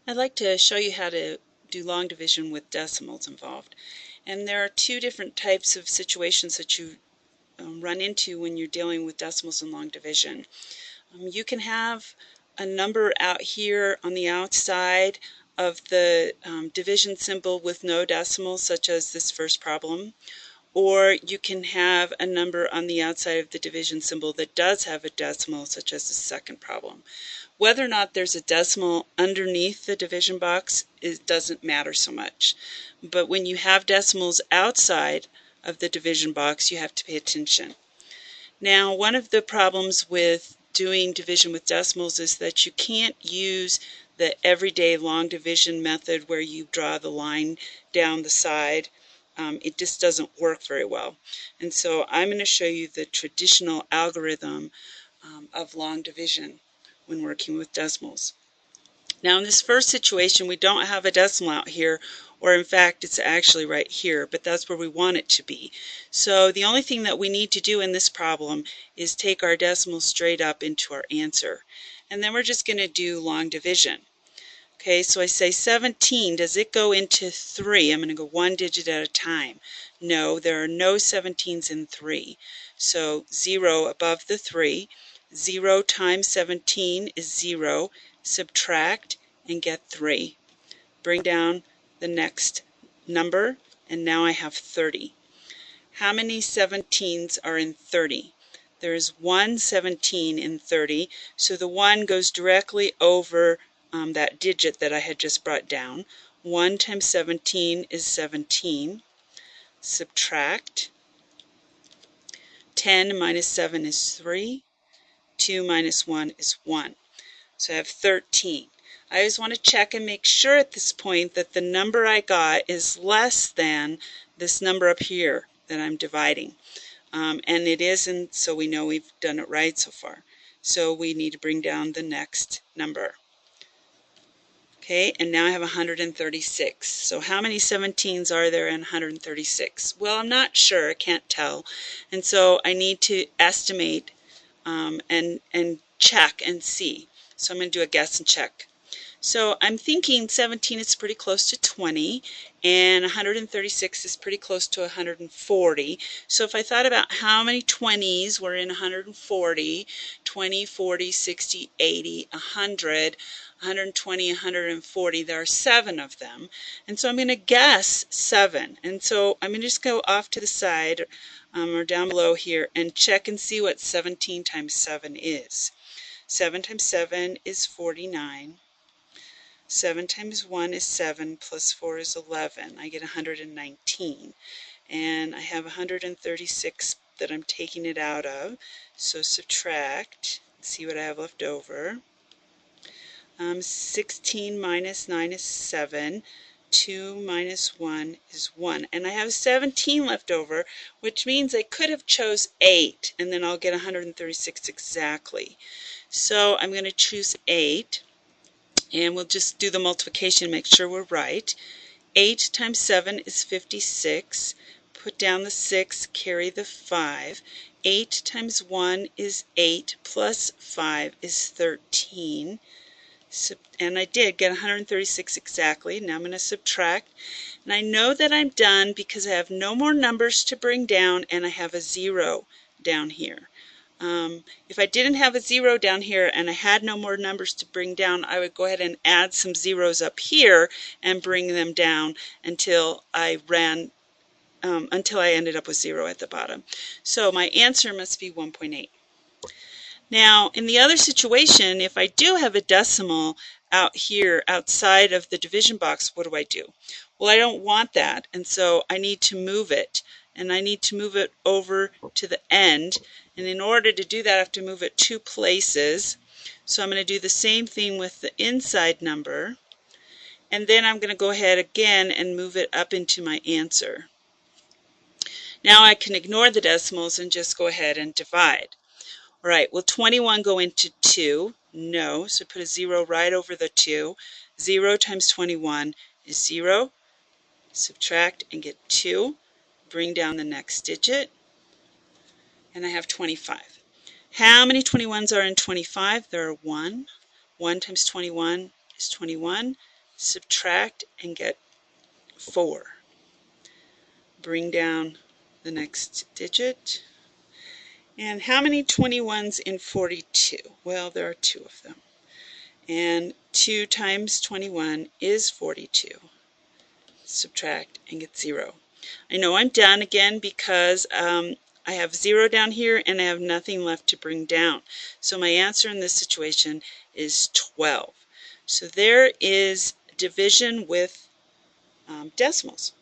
I'd like to show you how to do long division with decimals involved. And there are two different types of situations that you run into when you're dealing with decimals and long division. You can have a number out here on the outside of the division symbol with no decimals, such as this first problem. Or you can have a number on the outside of the division symbol that does have a decimal, such as the second problem. Whether or not there's a decimal underneath the division box, it doesn't matter so much. But when you have decimals outside of the division box, you have to pay attention. Now, one of the problems with doing division with decimals is that you can't use the everyday long division method where you draw the line down the side. It just doesn't work very well. And so I'm going to show you the traditional algorithm of long division when working with decimals. Now in this first situation we don't have a decimal out here, or in fact it's actually right here, but that's where we want it to be. So the only thing that we need to do in this problem is take our decimal straight up into our answer. And then we're just going to do long division. Okay, so I say 17, does it go into 3? I'm going to go one digit at a time. No, there are no 17s in 3. So 0 above the 3. 0 times 17 is 0. Subtract and get 3. Bring down the next number, and now I have 30. How many 17s are in 30? There is one 17 in 30, so the 1 goes directly over that digit that I had just brought down. 1 times 17 is 17. Subtract. 10 minus 7 is 3. 2 minus 1 is 1. So I have 13. I always want to check and make sure at this point that the number I got is less than this number up here that I'm dividing. And it isn't, so we know we've done it right so far. So we need to bring down the next number. Okay, and now I have 136. So how many 17s are there in 136? Well, I'm not sure, I can't tell. And so I need to estimate and check and see. So I'm going to do a guess and check. So I'm thinking 17 is pretty close to 20, and 136 is pretty close to 140. So if I thought about how many 20s were in 140, 20, 40, 60, 80, 100, 120, 140, there are 7 of them. And so I'm going to guess 7. And so I'm going to just go off to the side or down below here and check and see what 17 times 7 is. 7 times 7 is 49. 7 times 1 is 7, plus 4 is 11. I get 119. And I have 136 that I'm taking it out of. So subtract, see what I have left over. 16 minus 9 is 7. 2 minus 1 is 1. And I have 17 left over, which means I could have chose 8, and then I'll get 136 exactly. So I'm going to choose 8. And we'll just do the multiplication to make sure we're right. 8 times 7 is 56. Put down the 6, carry the 5. 8 times 1 is 8, plus 5 is 13. And I did get 136 exactly. Now I'm going to subtract. And I know that I'm done because I have no more numbers to bring down, and I have a 0 down here. If I didn't have a 0 down here and I had no more numbers to bring down, I would go ahead and add some zeros up here and bring them down until I ended up with 0 at the bottom. So my answer must be 1.8. Now in the other situation, if I do have a decimal out here outside of the division box, what do? Well, I don't want that, and so I need to move it. And I need to move it over to the end. And in order to do that, I have to move it 2 places. So I'm going to do the same thing with the inside number. And then I'm going to go ahead again and move it up into my answer. Now I can ignore the decimals and just go ahead and divide. All right, will 21 go into 2? No, so put a 0 right over the 2. 0 times 21 is 0. Subtract and get 2. Bring down the next digit, and I have 25. How many 21s are in 25? There are 1. 1 times 21 is 21. subtract and get 4. Bring down the next digit. And how many 21s in 42? Well, there are 2 of them. And 2 times 21 is 42. Subtract and get 0. I know I'm done again because I have 0 down here and I have nothing left to bring down. So my answer in this situation is 12. So there is division with decimals.